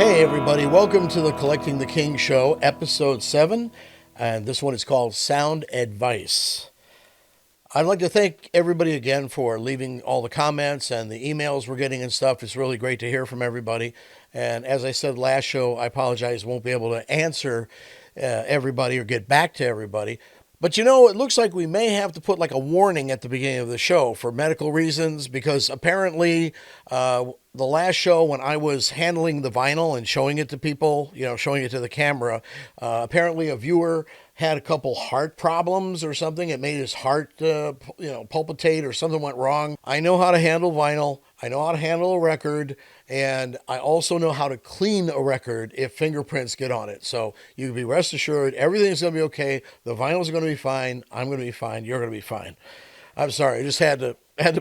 Hey, everybody, welcome to the Collecting the King Show, episode 7, and this one is called Sound Advice. I'd like to thank everybody again for leaving all the comments and the emails we're getting and stuff. It's really great to hear from everybody. And as I said last show, I apologize, won't be able to answer everybody or get back to everybody. But it looks like we may have to put like a warning at the beginning of the show for medical reasons because apparently the last show when I was handling the vinyl and showing it to people, showing it to the camera, apparently a viewer had a couple heart problems or something. It made his heart, palpitate or something went wrong. I know how to handle vinyl. I know how to handle a record, and I also know how to clean a record if fingerprints get on it. So you can be rest assured everything's going to be okay. The vinyl's going to be fine. I'm going to be fine. You're going to be fine. I'm sorry. I just had to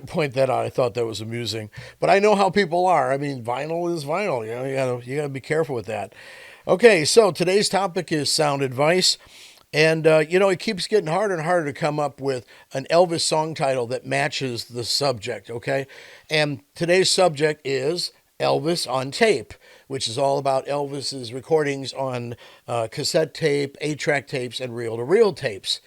point that out. I thought that was amusing, but I know how people are. I mean, vinyl is vinyl. You got to be careful with that. Okay, so today's topic is sound advice. And, it keeps getting harder and harder to come up with an Elvis song title that matches the subject, okay? And today's subject is Elvis on tape, which is all about Elvis's recordings on cassette tape, 8-track tapes, and reel-to-reel tapes,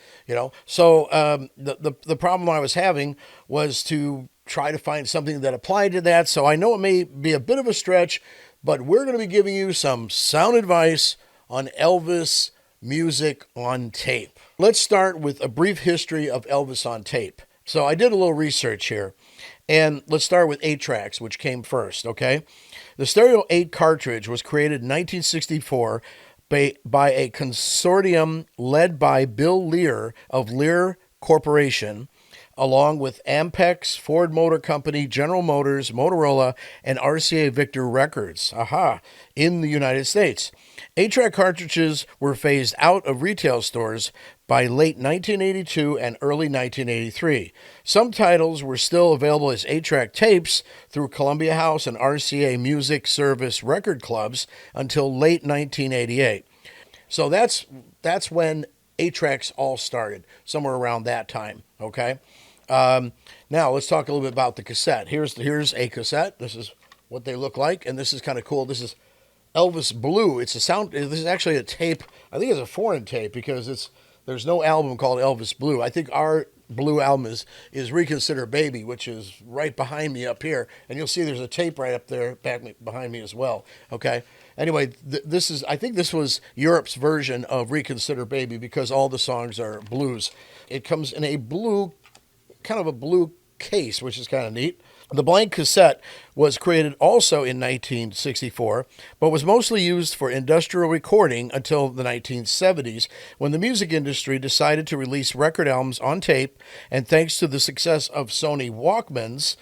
So the problem I was having was to try to find something that applied to that. So I know it may be a bit of a stretch, but we're going to be giving you some sound advice on Elvis music on tape. Let's start with a brief history of Elvis on tape. So I did a little research here, and let's start with 8 tracks, which came first, okay? The Stereo 8 cartridge was created in 1964 by a consortium led by Bill Lear of Lear Corporation, along with Ampex, Ford Motor Company, General Motors, Motorola, and RCA Victor Records, in the United States. 8-track cartridges were phased out of retail stores by late 1982 and early 1983. Some titles were still available as 8-track tapes through Columbia House and RCA Music Service record clubs until late 1988. So that's when 8-tracks all started, somewhere around that time, okay? Now, let's talk a little bit about the cassette. Here's a cassette. This is what they look like, and this is kind of cool. This is Elvis Blue. This is actually a tape. I think it's a foreign tape because there's no album called Elvis Blue. I think our Blue album is Reconsider Baby, which is right behind me up here, and you'll see there's a tape right up there behind me as well. Okay. Anyway, I think this was Europe's version of Reconsider Baby because all the songs are blues. It comes in a blue, kind of a blue case, which is kind of neat. The blank cassette was created also in 1964, but was mostly used for industrial recording until the 1970s, when the music industry decided to release record albums on tape, and thanks to the success of Sony Walkmans,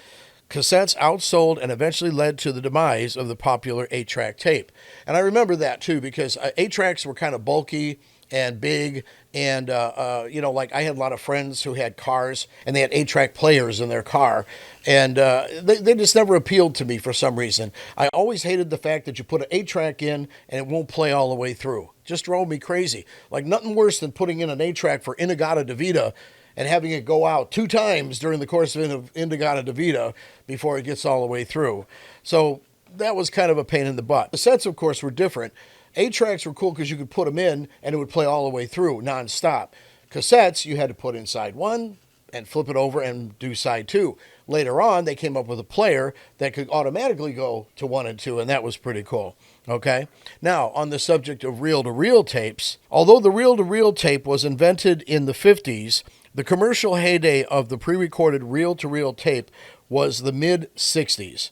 cassettes outsold and eventually led to the demise of the popular 8-track tape. And I remember that too, because 8-tracks were kind of bulky and big, and like I had a lot of friends who had cars and they had 8-track players in their car, and they just never appealed to me for some reason. I always hated the fact that you put an 8-track in and it won't play all the way through. Just drove me crazy. Like nothing worse than putting in an 8-track for Inagata Davida and having it go out 2 times during the course of Inagata Davida before it gets all the way through. So that was kind of a pain in the butt. The sets, of course, were different. 8-tracks were cool because you could put them in and it would play all the way through nonstop. Cassettes, you had to put in side 1 and flip it over and do side 2. Later on, they came up with a player that could automatically go to 1 and 2, and that was pretty cool. Okay? Now, on the subject of reel-to-reel tapes, although the reel-to-reel tape was invented in the 50s, the commercial heyday of the pre-recorded reel-to-reel tape was the mid-60s.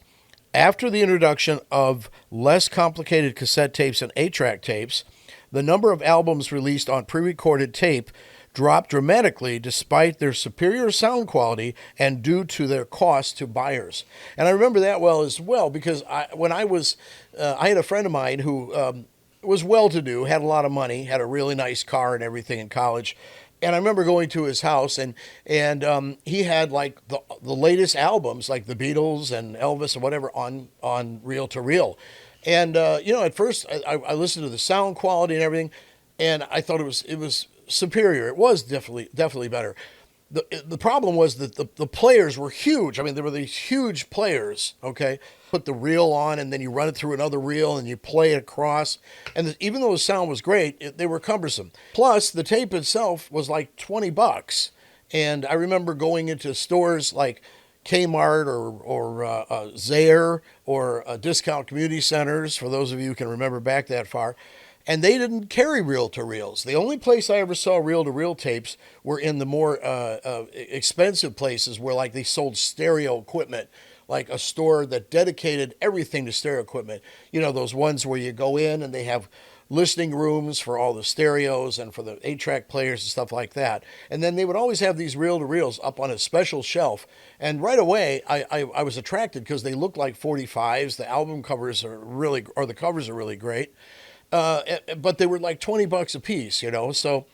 After the introduction of less complicated cassette tapes and 8-track tapes, the number of albums released on pre-recorded tape dropped dramatically despite their superior sound quality and due to their cost to buyers. And I remember that well as well because I had a friend of mine who was well-to-do, had a lot of money, had a really nice car and everything in college. And I remember going to his house, and he had like the latest albums, like the Beatles and Elvis and whatever, on reel to reel. And at first I listened to the sound quality and everything, and I thought it was superior. It was definitely better. The problem was that the players were huge. I mean, there were these huge players, okay? put the reel on and then you run it through another reel and you play it across. And even though the sound was great, they were cumbersome. Plus, the tape itself was like $20. And I remember going into stores like Kmart or Zayre or discount community centers, for those of you who can remember back that far, and they didn't carry reel-to-reels. The only place I ever saw reel-to-reel tapes were in the more expensive places where like they sold stereo equipment, like a store that dedicated everything to stereo equipment. You know, those ones where you go in and they have listening rooms for all the stereos and for the 8-track players and stuff like that. And then they would always have these reel-to-reels up on a special shelf. And right away, I was attracted because they look like 45s. The album covers are really, or the covers are really great. But they were like $20 a piece, you know. So,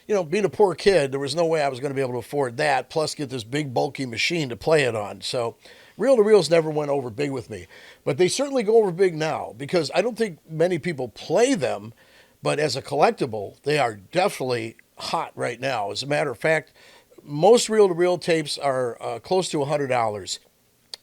you know, being a poor kid, there was no way I was going to be able to afford that, plus get this big bulky machine to play it on. So reel-to-reels never went over big with me, but they certainly go over big now because I don't think many people play them, but as a collectible, they are definitely hot right now. As a matter of fact, most reel-to-reel tapes are close to $100,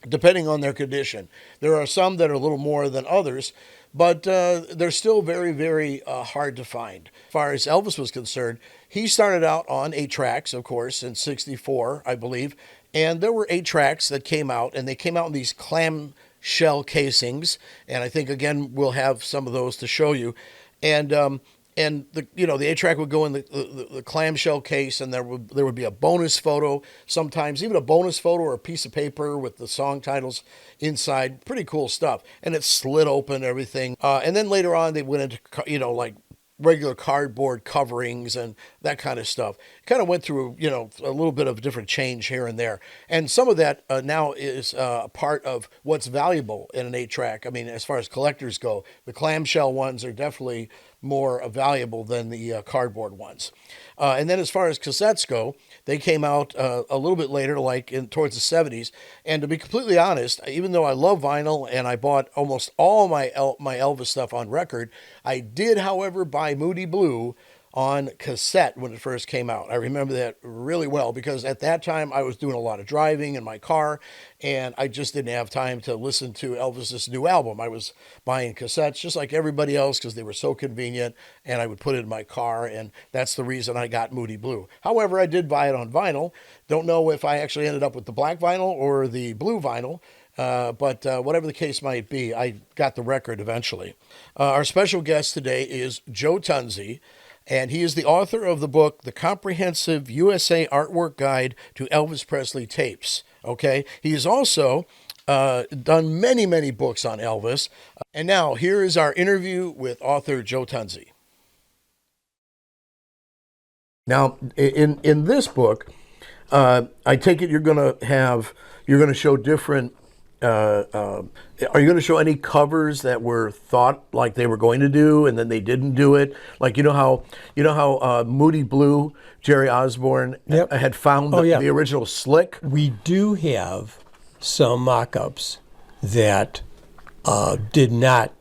depending on their condition. There are some that are a little more than others, but they're still very, very hard to find. As far as Elvis was concerned, he started out on 8 tracks, of course, in '64, I believe. And there were 8 tracks that came out, and they came out in these clamshell casings. And I think, again, we'll have some of those to show you. And the 8-track would go in the clamshell case, and there would be a bonus photo, sometimes even a bonus photo or a piece of paper with the song titles inside. Pretty cool stuff. And it slid open, everything. And then later on, they went into, like regular cardboard coverings and that kind of stuff. Kind of went through, a little bit of different change here and there. And some of that now is a part of what's valuable in an 8-track. I mean, as far as collectors go, the clamshell ones are definitely more valuable than the cardboard ones. And then as far as cassettes go, they came out a little bit later, like towards the 70s. And to be completely honest, even though I love vinyl and I bought almost all my Elvis stuff on record, I did, however, buy Moody Blue on cassette when it first came out. I remember that really well because at that time I was doing a lot of driving in my car and I just didn't have time to listen to Elvis's new album. I was buying cassettes just like everybody else because they were so convenient, and I would put it in my car, and that's the reason I got Moody Blue. However, I did buy it on vinyl. Don't know if I actually ended up with the black vinyl or the blue vinyl. But whatever the case might be, I got the record eventually. Our special guest today is Joe Tunzi, and he is the author of the book, The Comprehensive USA Artwork Guide to Elvis Presley Tapes. Okay, he has also done many, many books on Elvis. And now here is our interview with author Joe Tunzi. Now, in this book, I take it you're going to show different. Are you going to show any covers that were thought like they were going to do and then they didn't do it? Like you know how Moody Blue, Jerry Osborne had found the original slick. We do have some mock-ups that did not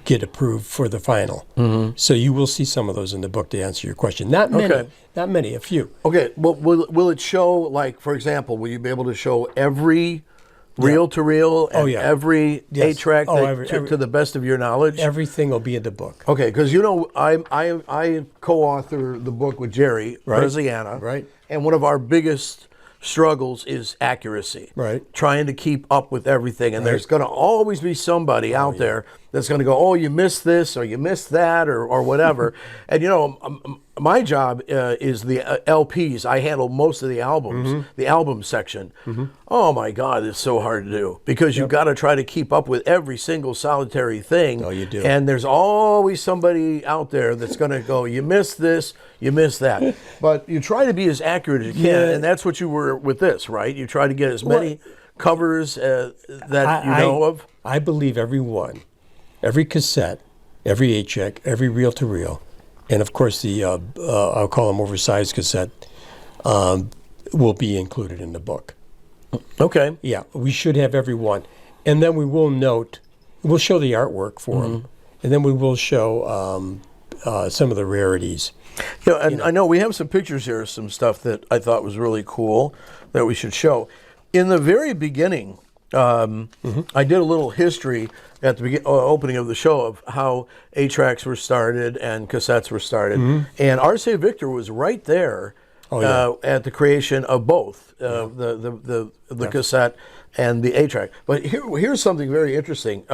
get approved for the final. Mm-hmm. So you will see some of those in the book to answer your question. Not many, a few. Okay. Well, will it show, like, for example, will you be able to show every reel-to-reel and every 8-track to the best of your knowledge? Everything will be in the book. Okay, because I co-author the book with Jerry Preziana, right? And one of our biggest struggles is accuracy, right? Trying to keep up with everything, and there's going to always be somebody out there that's going to go, oh, you missed this or you missed that or whatever. And my job is the LPs. I handle most of the albums, the album section. Mm-hmm. Oh my God, it's so hard to do because you've got to try to keep up with every single solitary thing. Oh, you do. And there's always somebody out there that's going to go, you missed this, you missed that. But you try to be as accurate as you can, and that's what you were with this, right? You try to get as many covers that you know of. I believe every one, every cassette, every 8-track, every reel-to-reel, and of course the I'll call them oversized cassette will be included in the book. Okay. Yeah, we should have every one, and then we'll show the artwork for them, and then we will show some of the rarities. I know we have some pictures here of some stuff that I thought was really cool that we should show. In the very beginning I did a little history at the opening of the show of how 8-tracks were started and cassettes were started. And RCA Victor was right there at the creation of both the cassette and the 8-track. But here's something very interesting.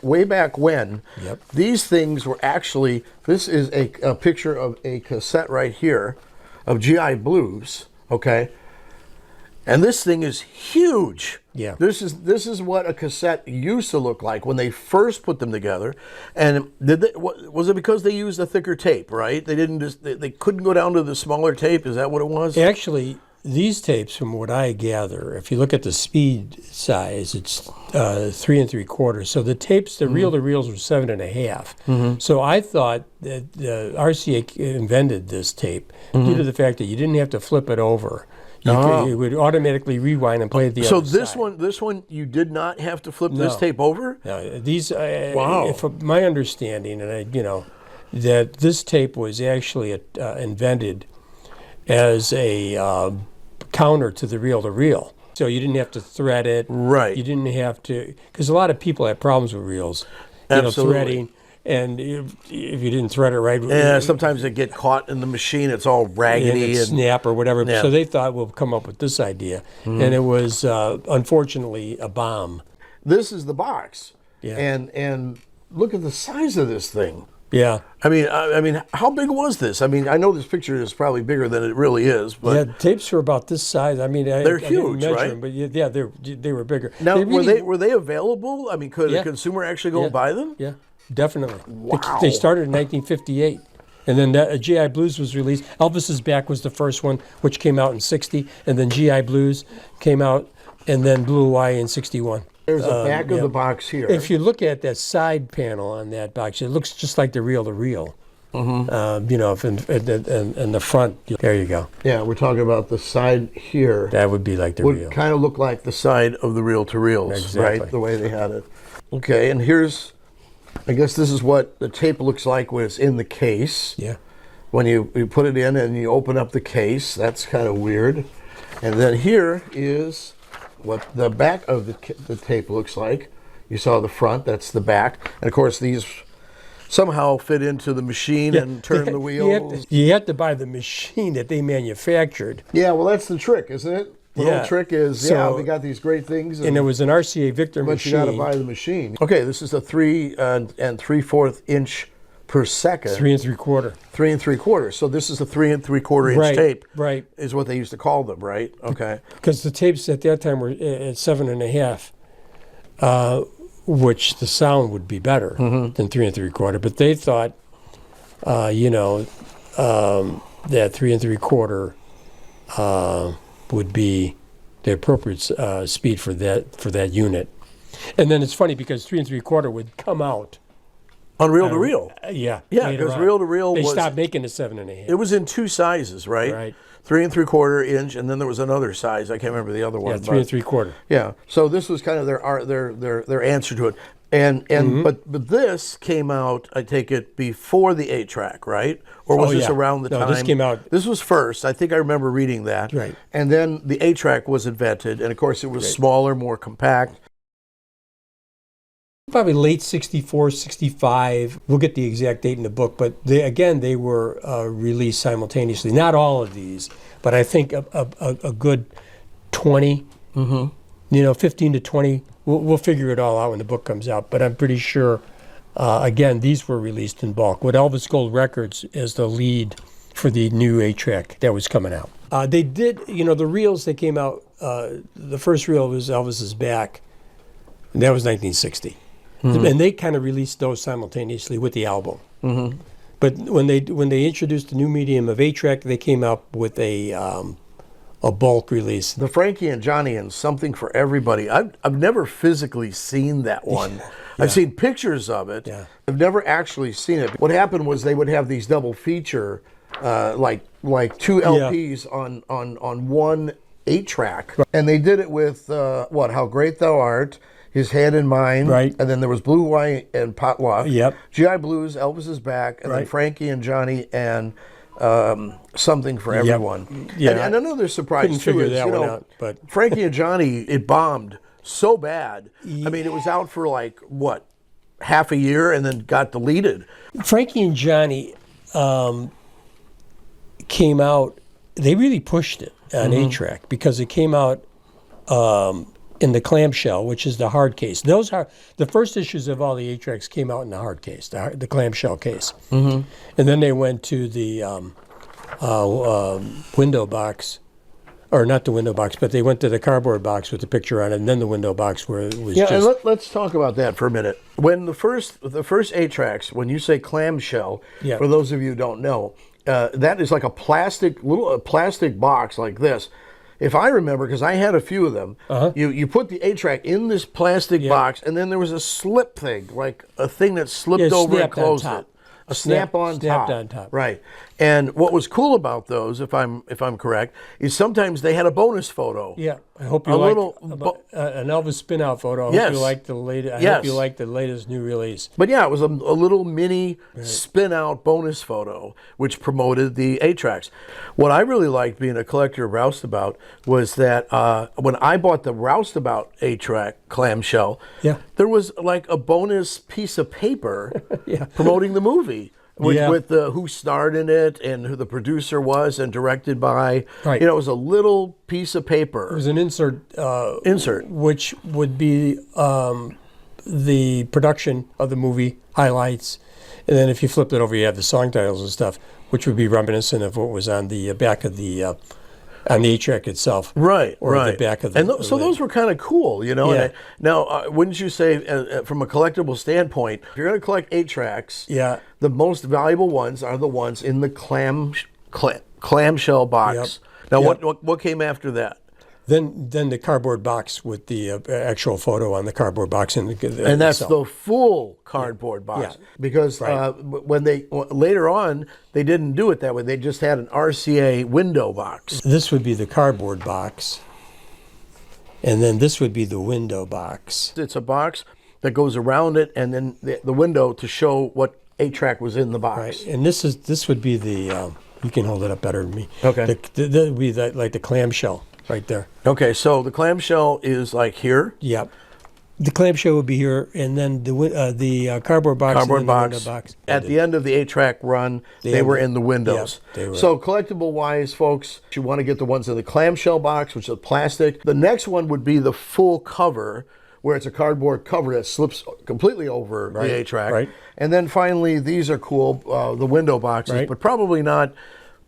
Way back when, these things were actually, this is a picture of a cassette right here of GI Blues, okay? And this thing is huge. Yeah. This is what a cassette used to look like when they first put them together. And was it because they used a thicker tape, right? They didn't they couldn't go down to the smaller tape. Is that what it was? Actually, these tapes, from what I gather, if you look at the speed size, it's 3 3/4. So the tapes, the reel-to-reels were 7.5. So I thought that RCA invented this tape due to the fact that you didn't have to flip it over. It would automatically rewind and play the other side. So this one, you did not have to flip this tape over? No, these. Wow. From my understanding, and that this tape was actually invented as a counter to the reel-to-reel. So you didn't have to thread it. Right. You didn't have to, because a lot of people have problems with reels. Absolutely. Threading. And if you didn't thread it right, sometimes they get caught in the machine. It's all raggedy and snap or whatever. Yeah. So they thought we'll come up with this idea, and it was unfortunately a bomb. This is the box, Yeah. and look at the size of this thing. Yeah. I mean, how big was this? I mean, I know this picture is probably bigger than it really is, but yeah, tapes were about this size. I mean, they're I didn't huge, measure right? them, but yeah, they were bigger. Now, were they available? I mean, could a consumer actually go and buy them? Yeah. Definitely. Wow. They started in 1958. And then GI Blues was released. Elvis's Back was the first one, which came out in 60. And then GI Blues came out, and then Blue Hawaii in 61. There's a back of the box here. If you look at that side panel on that box, it looks just like the reel-to-reel. In the front, there you go. Yeah, we're talking about the side here. That would be like the reel. Would kind of look like the side of the reel-to-reels, Exactly. right? The way they had it. Okay, and here's... I guess this is what the tape looks like when it's in the case. Yeah. When you put it in and you open up the case, that's kind of weird. And then here is what the back of the tape looks like. You saw the front, that's the back. And of course these somehow fit into the machine and turn the wheels. You have to buy the machine that they manufactured. Yeah, well that's the trick, isn't it? The whole trick is, we got these great things. And it was an RCA Victor but machine. But you got to buy the machine. Okay, this is a 3 3/4 inch per second. 3 3/4. 3 3/4. So this is a 3 3/4 inch tape. Right. Is what they used to call them, right? Okay. Because the tapes at that time were at 7.5, which the sound would be better than 3 3/4. But they thought, that 3 3/4 would be the appropriate speed for that unit. And then it's funny because 3 3/4 would come out on reel-to-reel. Yeah, because reel-to-reel they stopped making the 7.5. It was in two sizes, right? Right. 3 3/4 inch, and then there was another size. I can't remember the other one. Yeah, 3 3/4. Yeah. So this was kind of their answer to it. And but this came out, I take it, before the 8-track, right? Or was this around the time? No, this came out. This was first. I think I remember reading that. Right. And then the 8-track was invented, and of course it was smaller, more compact. Probably late 64, 65. We'll get the exact date in the book, but they were released simultaneously. Not all of these, but I think a good 20, 15 to 20. We'll figure it all out when the book comes out, but I'm pretty sure, again, these were released in bulk with Elvis Gold Records as the lead for the new 8-track that was coming out. They did, the reels that came out, the first reel was Elvis's Back, and that was 1960. And they kind of released those simultaneously with the album. But when they introduced the new medium of 8-track, they came out with a bulk release. The Frankie and Johnny and Something for Everybody. I've never physically seen that one. I've seen pictures of it. Yeah. I've never actually seen it. What happened was they would have these double feature, like 2 LPs on one 8-track, and they did it with How Great Thou Art, His Hand in Mine, right? And then there was Blue Hawaii and Potluck. Yep. GI Blues, Elvis's Back, and then Frankie and Johnny and Something for Everyone. Yeah. And another surprise Couldn't too figure is, that one out, but Frankie and Johnny, it bombed so bad. I mean, it was out for like, what, half a year and then got deleted. Frankie and Johnny came out, they really pushed it on 8-track because it came out in the clamshell, which is the hard case. Those are the first issues of all the 8-tracks came out in the hard case, the clamshell case. And then they went to the window box, or not the window box, but they went to the cardboard box with the picture on it, and then the window box where it was just... and let's talk about that for a minute. When the first 8-tracks, when you say clamshell, for those of you who don't know, that is like a plastic box like this. If I remember, because I had a few of them, you put the 8-track in this plastic box, and then there was a slip thing, like a thing that slipped over and closed it. A snap-on top. Right. And what was cool about those, if I'm correct, is sometimes they had a bonus photo. Yeah. I hope you like an Elvis spin-out photo. I hope you like the latest. I hope you like the latest new release. But yeah, it was a little mini spin-out bonus photo, which promoted the 8-tracks. What I really liked being a collector of Roustabout was that when I bought the Roustabout 8-track clamshell, there was like a bonus piece of paper promoting the movie. With who starred in it and who the producer was and directed by. Right. You know, it was a little piece of paper. It was an insert. Which would be the production of the movie, highlights. And then if you flipped it over, you have the song titles and stuff, which would be reminiscent of what was on the back of the... on the 8-track itself. Right, or right. the back of the... And so those were kind of cool, you know? Yeah. Now, wouldn't you say, from a collectible standpoint, if you're going to collect 8-tracks, the most valuable ones are the ones in the clamshell box. Now, what came after that? Then the cardboard box with the actual photo on the cardboard box. And that's the full cardboard box. Yeah. Because when later on, they didn't do it that way. They just had an RCA window box. This would be the cardboard box. And then this would be the window box. It's a box that goes around it and then the window to show what 8-track was in the box. Right. And this would be the, you can hold it up better than me. Okay. That would be like the clamshell. Right there. Okay, so the clamshell is like here. Yep. The clamshell would be here, and then the cardboard box. Cardboard and box. The box. At the end of the 8-track run, they were in the windows. Yeah, they were. So collectible-wise, folks, you want to get the ones in the clamshell box, which is plastic. The next one would be the full cover, where it's a cardboard cover that slips completely over the 8-track. Right. And then finally, these are cool, the window boxes, but probably not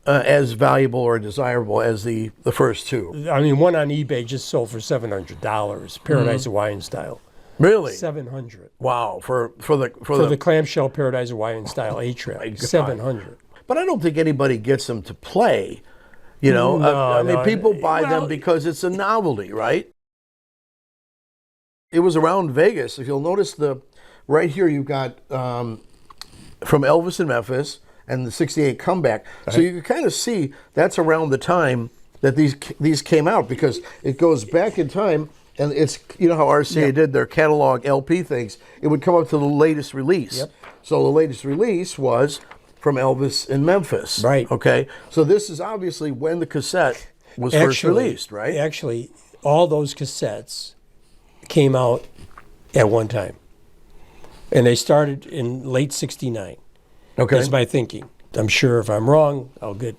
as valuable or desirable as the first two. I mean, one on eBay just sold for $700. Paradise Hawaiian style. Really? $700. Wow, for the clamshell Paradise Hawaiian style 8-track. $700. But I don't think anybody gets them to play. You know, I mean, people buy them because it's a novelty, right? It was around Vegas. If you'll notice right here, you've got from Elvis in Memphis and the '68 comeback. Right. So you can kind of see that's around the time that these came out, because it goes back in time, and it's, you know how RCA did their catalog LP things. It would come up to the latest release. Yep. So the latest release was from Elvis in Memphis. Right. Okay. So this is obviously when the cassette was first released, right? Actually, all those cassettes came out at one time, and they started in late '69. Okay. That's my thinking. I'm sure if I'm wrong, I'll get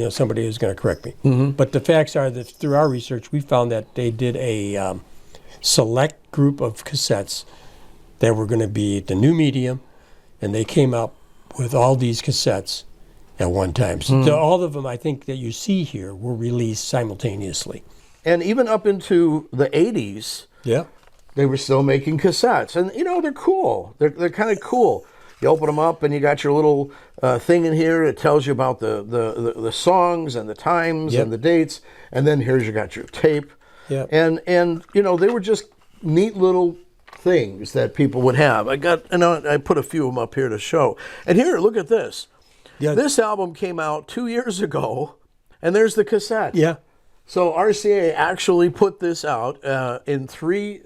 somebody who's going to correct me. Mm-hmm. But the facts are that through our research, we found that they did a select group of cassettes that were going to be the new medium, and they came up with all these cassettes at one time. So all of them, I think, that you see here were released simultaneously. And even up into the 80s, they were still making cassettes. And, they're cool. They're kind of cool. You open them up, and you got your little thing in here. It tells you about the songs and the times and the dates. And then you got your tape. Yep. And they were just neat little things that people would have. I put a few of them up here to show. And here, look at this. Yeah. This album came out 2 years ago, and there's the cassette. Yeah. So RCA actually put this out in three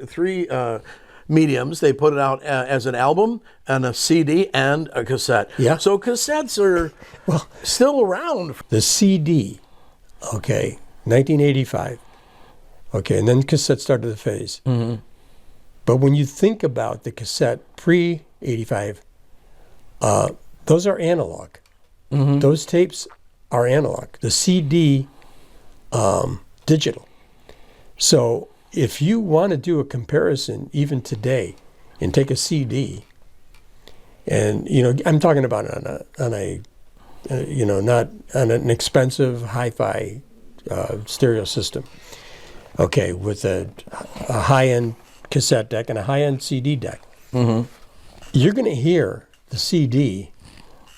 mediums. They put it out as an album and a CD and a cassette. Yeah. So cassettes are still around. The CD, 1985, Okay, and then cassette started to phase. Mm-hmm. But when you think about the cassette pre-85, those are analog. Mm-hmm. Those tapes are analog. The CD, digital. So if you want to do a comparison even today and take a CD, and, I'm talking about on a not on an expensive hi-fi stereo system. Okay, with a high-end cassette deck and a high-end CD deck. Mm-hmm. You're going to hear the CD.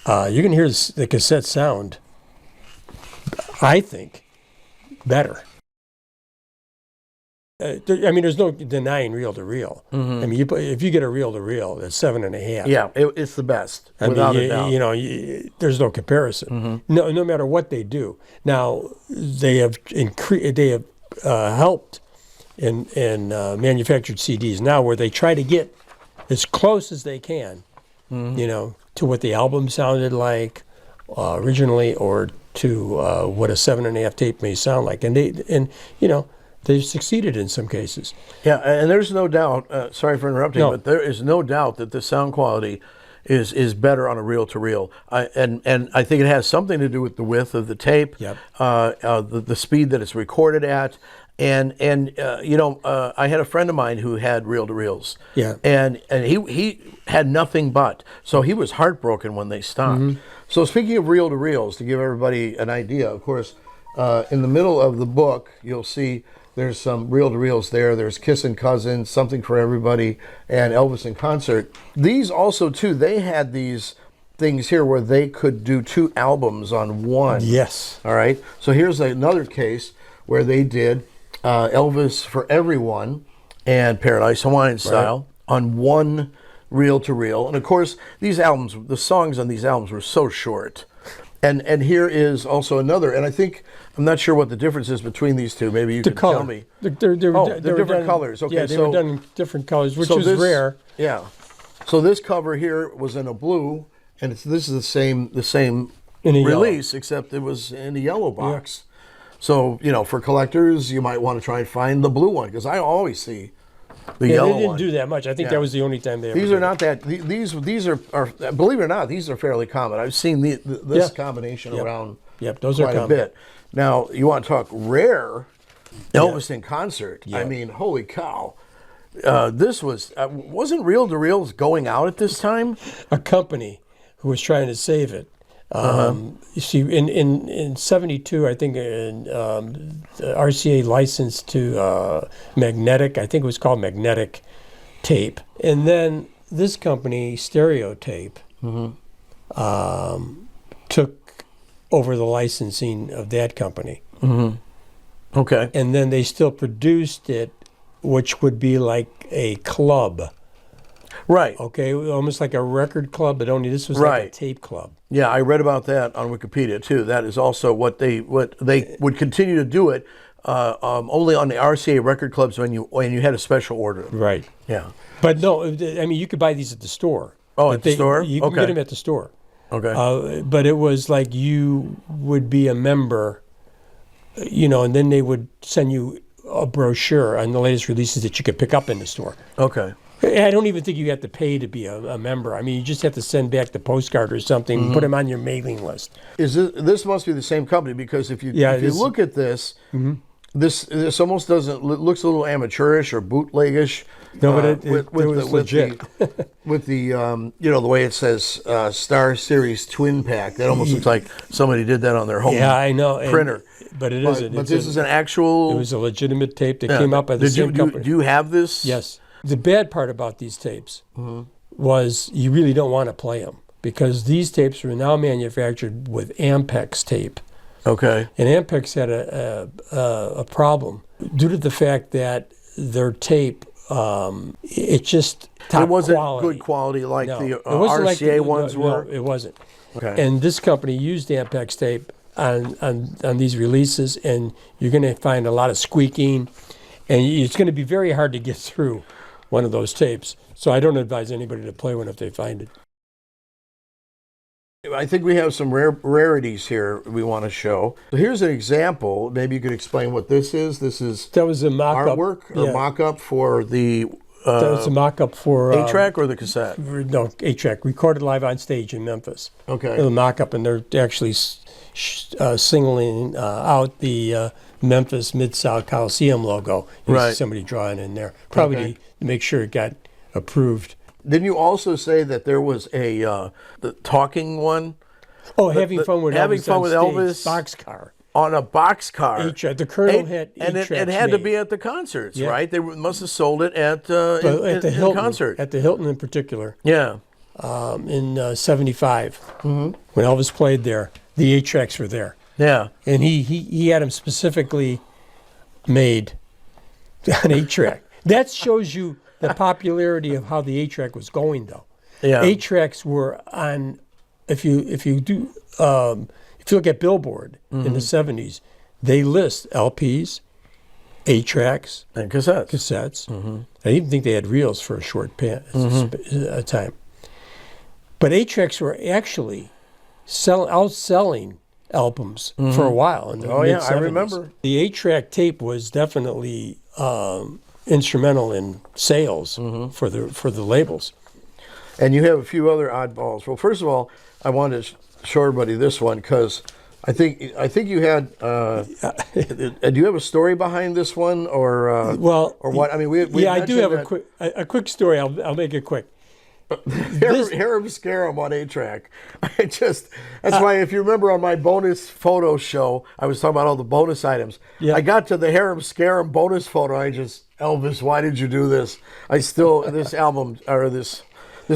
You're going to hear the cassette sound, I think, better. There's no denying reel-to-reel. Mm-hmm. I mean, if you get a reel-to-reel, that's 7.5. Yeah, it's the best, without a doubt. There's no comparison. Mm-hmm. No matter what they do. Now they have helped in manufactured CDs now, where they try to get as close as they can, to what the album sounded like originally, or to what a 7.5 tape may sound like, they've succeeded in some cases. Yeah, and there's no doubt, sorry for interrupting, but there is no doubt that the sound quality is better on a reel-to-reel. And I think it has something to do with the width of the tape, Yep. The speed that it's recorded at. And I had a friend of mine who had reel-to-reels. Yeah. And he had nothing but. So he was heartbroken when they stopped. Mm-hmm. So speaking of reel-to-reels, to give everybody an idea, of course, in the middle of the book, you'll see there's some reel-to-reels there. There's Kissin' Cousin, Something for Everybody, and Elvis in Concert. These also, too, they had these things here where they could do 2 albums on one. Yes. All right. So here's another case where they did Elvis for Everyone and Paradise Hawaiian Style on one reel-to-reel. And, of course, these albums, the songs on these albums were so short. And here is also another, and I'm not sure what the difference is between these two. Maybe you can tell me. They're different colors. Okay, yeah, they were done in different colors, which is rare. Yeah. So this cover here was in a blue, and this is the same release, except it was in a yellow box. Yeah. So, for collectors, you might want to try and find the blue one, because I always see the yellow one. They didn't do that much. I think that was the only time they ever did. These are believe it or not, these are fairly common. I've seen this combination around those quite are a bit. Now, you want to talk rare, Elvis in Concert. Yeah. I mean, holy cow. This wasn't reel-to-reels going out at this time? A company who was trying to save it. You see, in 72, I think the RCA licensed to magnetic, I think it was called magnetic tape. And then this company, Stereotape, took over the licensing of that company. Mm-hmm. Okay. And then they still produced it, which would be like a club. Right. Okay, almost like a record club, but only this was like a tape club. Yeah, I read about that on Wikipedia too. That is also what they would continue to do it only on the RCA record clubs when you had a special order. Right. Yeah. But no, I mean you could buy these at the store. Oh, at the store? You can get them at the store. Okay. But it was like you would be a member, and then they would send you a brochure on the latest releases that you could pick up in the store. Okay. I don't even think you have to pay to be a member. I mean, you just have to send back the postcard or something, and put them on your mailing list. This must be the same company, because if you look at this, this almost looks a little amateurish or bootlegish. No, but it was legit. With the the way it says Star Series Twin Pack, that almost looks like somebody did that on their home printer. But it isn't. But this is an actual. It was a legitimate tape that came out by the same company. Do you have this? Yes. The bad part about these tapes was you really don't want to play them, because these tapes are now manufactured with Ampex tape. Okay. And Ampex had a problem due to the fact that their tape, it just it wasn't quality. Good quality like the RCA ones were? No, it wasn't. Okay. And this company used Ampex tape on these releases, and you're going to find a lot of squeaking, and it's going to be very hard to get through one of those tapes. So I don't advise anybody to play one if they find it. I think we have some rarities here we want to show. So here's an example. Maybe you could explain what this is. This is That was a mock-up. artwork or mock-up for the That was a mock-up for 8-track or the cassette? No, 8-track, recorded live on stage in Memphis. Okay. The mock-up, and they're actually singling out the Memphis Mid-South Coliseum logo. You see somebody drawing in there, probably to make sure it got approved. Didn't you also say that there was the talking one? Oh, having fun with having Elvis fun on with stage, Elvis boxcar. On a boxcar. 8-track. The Colonel had 8 and it had to be at the concerts, right? They must have sold it at the Hilton, concert. At the Hilton in particular. Yeah. In 75, when Elvis played there, the 8-tracks were there. Yeah. And he had them specifically made on 8-track. That shows you the popularity of how the 8-track was going, though. Yeah. 8-tracks were on. If you look at Billboard in the 70s, they list LPs, 8-tracks, and cassettes. I even think they had reels for a short time. But 8-tracks were actually outselling albums for a while in the mid-70s. I remember. The 8-track tape was definitely instrumental in sales for the labels. And you have a few other oddballs. Well, first of all, I wanted to show everybody this one because I think you had. Do you have a story behind this one, or what? I mean, we I do have a quick story. I'll make it quick. Harem Scarum on 8-track. That's why, if you remember on my bonus photo show, I was talking about all the bonus items. Yeah. I got to the Harem Scarum bonus photo. Elvis, why did you do this? This album, or this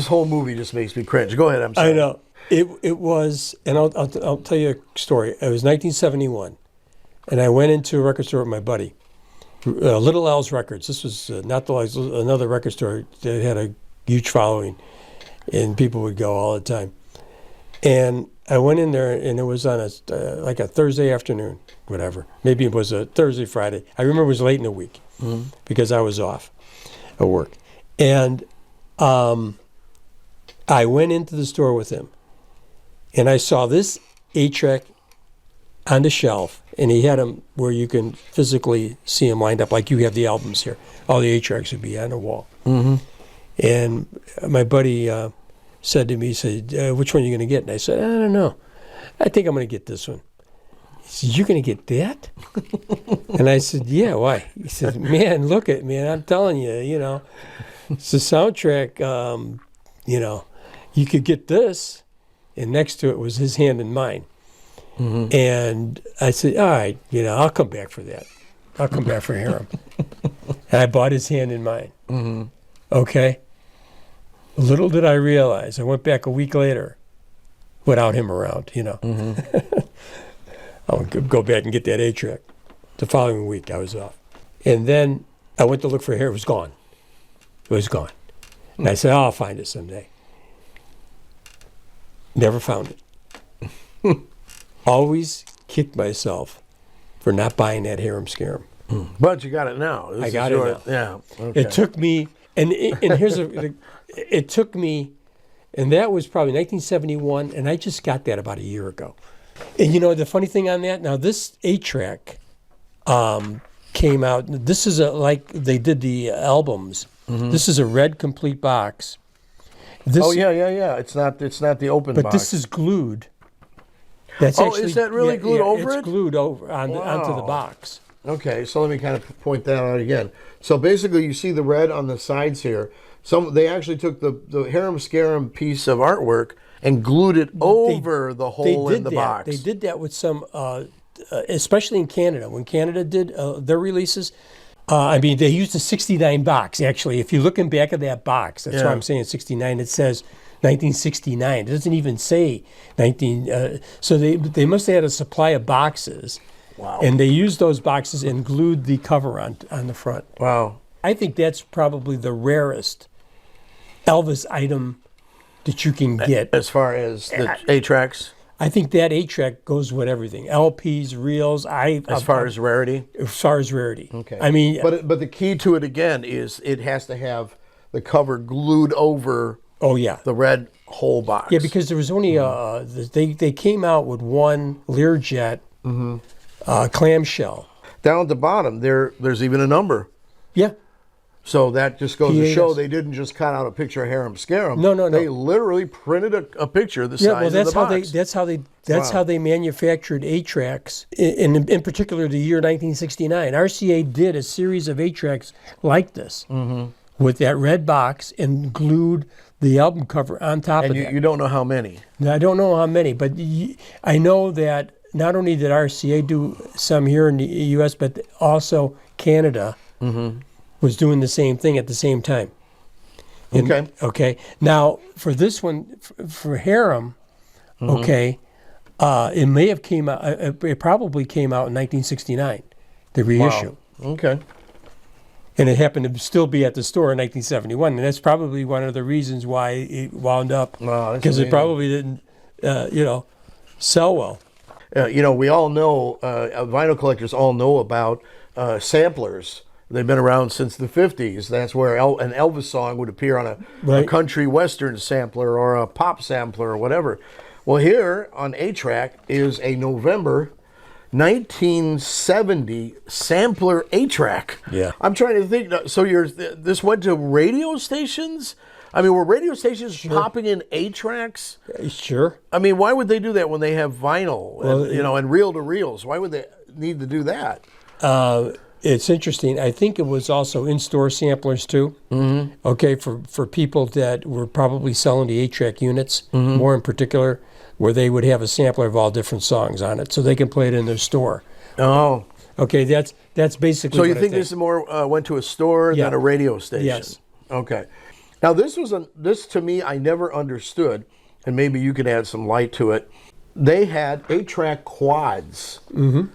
whole movie just makes me cringe. Go ahead, I'm sorry. I know. It was, and I'll tell you a story. It was 1971, and I went into a record store with my buddy, Little L's Records. This was another record store that had a huge following, and people would go all the time. And I went in there, and it was on a Thursday afternoon, whatever. Maybe it was a Thursday, Friday. I remember it was late in the week because I was off at work. And I went into the store with him, and I saw this 8-track on the shelf, and he had them where you can physically see them lined up like you have the albums here. All the 8-tracks would be on the wall. And my buddy said to me, he said, which one are you going to get? And I said, I don't know. I think I'm going to get this one. He said, you're going to get that? And I said, yeah, why? He said, man, look at me. I'm telling you, it's a soundtrack, you could get this. And next to it was his hand in mine. And I said, all right, I'll come back for that. I'll come back for Harem. And I bought his hand in mine. Okay? Little did I realize, I went back a week later without him around, I'll go back and get that 8-track. The following week, I was off. And then I went to look for Harem. It was gone. It was gone. And I said, I'll find it someday. Never found it. Always kicked myself for not buying that Harem Scarum. But you got it now. I got it now. Yeah. Okay. It took me, and it took me, and that was probably 1971, and I just got that about a year ago. And the funny thing on that, now this 8-track came out, this is like they did the albums. This is a red complete box. Yeah. It's not the open box. But this is glued. That's is that really glued over it? It's glued over onto the box. Okay, so let me kind of point that out again. So basically, you see the red on the sides here. They actually took the Harem Scarum piece of artwork and glued it over the hole in the box. They did that with some, especially in Canada. When Canada did their releases, they used a 69 box, actually. If you look in back of that box, that's why I'm saying 69, it says 1969. It doesn't even say 19. So they must have had a supply of boxes. Wow. And they used those boxes and glued the cover on the front. Wow. I think that's probably the rarest Elvis item that you can get. As far as the 8-tracks? I think that 8-track goes with everything. LPs, reels. As far as rarity? As far as rarity. Okay. I mean, but the key to it again is it has to have the cover glued over. Oh yeah. The red whole box. Yeah, because there was only they came out with one Learjet clamshell. Down at the bottom, there's even a number. Yeah. So that just goes to Yes. show they didn't just cut out a picture of Harem Scarum. No. They literally printed a picture the size Yeah, well, that's of the how box. that's how they manufactured 8-tracks. In particular, the year 1969, RCA did a series of 8-tracks like this with that red box and glued the album cover on top of and that. you don't know how many. Now, I don't know how many, but I know that not only did RCA do some here in the U.S., but also Canada was doing the same thing at the same time. Okay. Now, for this one, for Harem, it may have came out. It probably came out in 1969, the reissue. Wow. Okay. And it happened to still be at the store in 1971, and that's probably one of the reasons why it wound up, Wow, that's because it amazing. probably didn't, sell well. We all know, vinyl collectors all know about samplers. They've been around since the 50s. That's where an Elvis song would appear on a country western sampler or a pop sampler or whatever. Well, here on 8-track is a November 1970 sampler 8-track. Yeah. I'm trying to think. So this went to radio stations? I mean, were radio stations popping in 8-tracks? Sure. I mean, why would they do that when they have vinyl Well, and reel-to-reels? Why would they need to do that? It's interesting. I think it was also in-store samplers too. Mm-hmm. Okay, for people that were probably selling the 8-track units, more in particular, where they would have a sampler of all different songs on it, so they can play it in their store. Oh. Okay, that's basically. So what you I think this is more went to a store than a radio station? Yes. Okay. Now this to me I never understood, and maybe you could add some light to it. They had 8-track quads in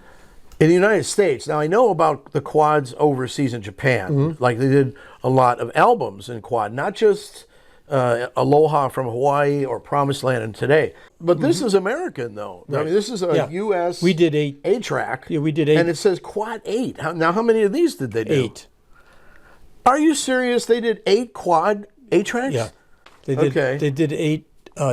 the United States. Now I know about the quads overseas in Japan, like they did a lot of albums in quad, not just Aloha from Hawaii or Promised Land and Today. But this is American though. Right. I mean, this is a U.S. We did 8-track. Yeah, we did 8. And it says quad 8. Now how many of these did they do? 8. Are you serious? They did 8 quad 8-tracks? Yeah. They did. Okay. They did 8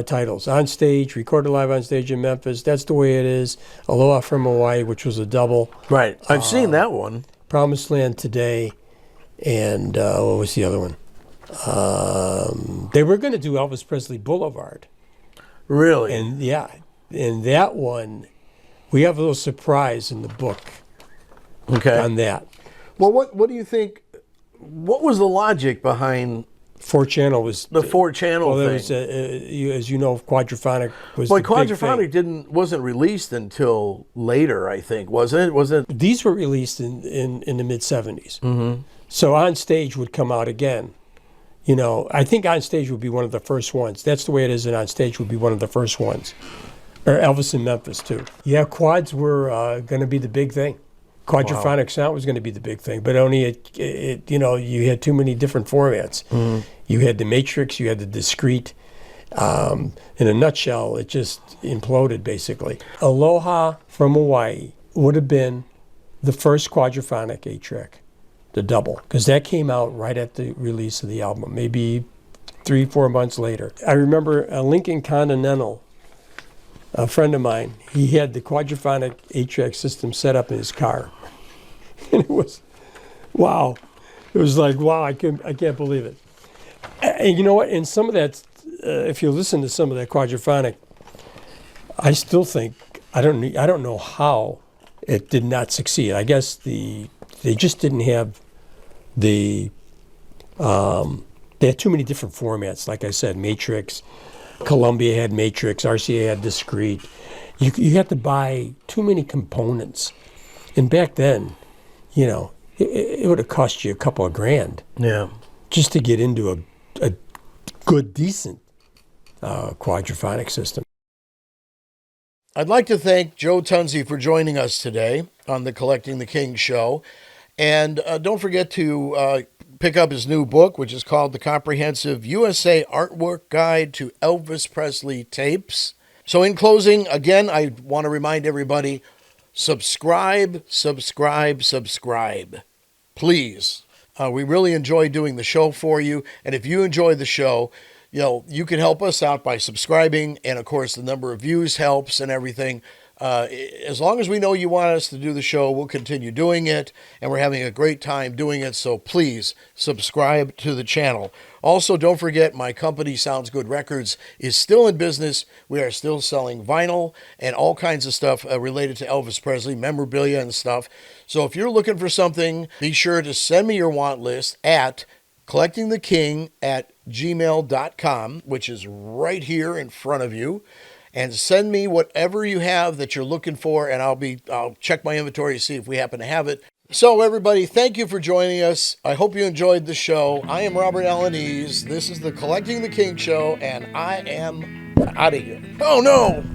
titles on stage, recorded live on stage in Memphis. That's the way it is. Aloha from Hawaii, which was a double. Right. I've seen that one. Promised Land Today, and what was the other one? They were going to do Elvis Presley Boulevard. Really? And and that one, we have a little surprise in the book on that. Well, what do you think? What was the logic behind 4-channel was the 4-channel well, thing? was, as you know, quadraphonic was Well, the big thing. quadraphonic wasn't released until later, I think, wasn't it? Was it? These were released in the mid 70s. Mm-hmm. So On Stage would come out again. I think On Stage would be one of the first ones. That's the way it is, and On Stage would be one of the first ones. Or Elvis in Memphis, too. Yeah, quads were going to be the big thing. Quadraphonic sound was going to be the big thing, but only you had too many different formats. Mm-hmm. You had the matrix, you had the discrete. In a nutshell, it just imploded, basically. Aloha from Hawaii would have been the first quadraphonic 8-track, the double, because that came out right at the release of the album, maybe 3-4 months later. I remember a Lincoln Continental, a friend of mine, he had the quadraphonic 8-track system set up in his car. And it was, wow. It was like, wow, I can't believe it. And you know what? And some of that, if you listen to some of that quadraphonic, I still think, I don't know how it did not succeed. I guess they just didn't have they had too many different formats. Like I said, Matrix, Columbia had Matrix, RCA had discrete. You had to buy too many components. And back then, it would have cost you a couple of grand. Yeah. Just to get into a good, decent quadraphonic system. I'd like to thank Joe Tunzi for joining us today on the Collecting the King show. And don't forget to pick up his new book, which is called The Comprehensive USA Artwork Guide to Elvis Presley Tapes. So in closing, again, I want to remind everybody, subscribe. Please. We really enjoy doing the show for you. And if you enjoy the show, you can help us out by subscribing. And of course, the number of views helps and everything. As long as we know you want us to do the show, we'll continue doing it, and we're having a great time doing it, so please subscribe to the channel. Also, don't forget, my company, Sounds Good Records, is still in business. We are still selling vinyl and all kinds of stuff related to Elvis Presley, memorabilia and stuff. So if you're looking for something, be sure to send me your want list at collectingtheking@gmail.com, which is right here in front of you. And send me whatever you have that you're looking for, and I'll check my inventory to see if we happen to have it. So everybody, thank you for joining us. I hope you enjoyed the show. I am Robert Alaniz. This is the Collecting the King show, and I am out of here. Oh no!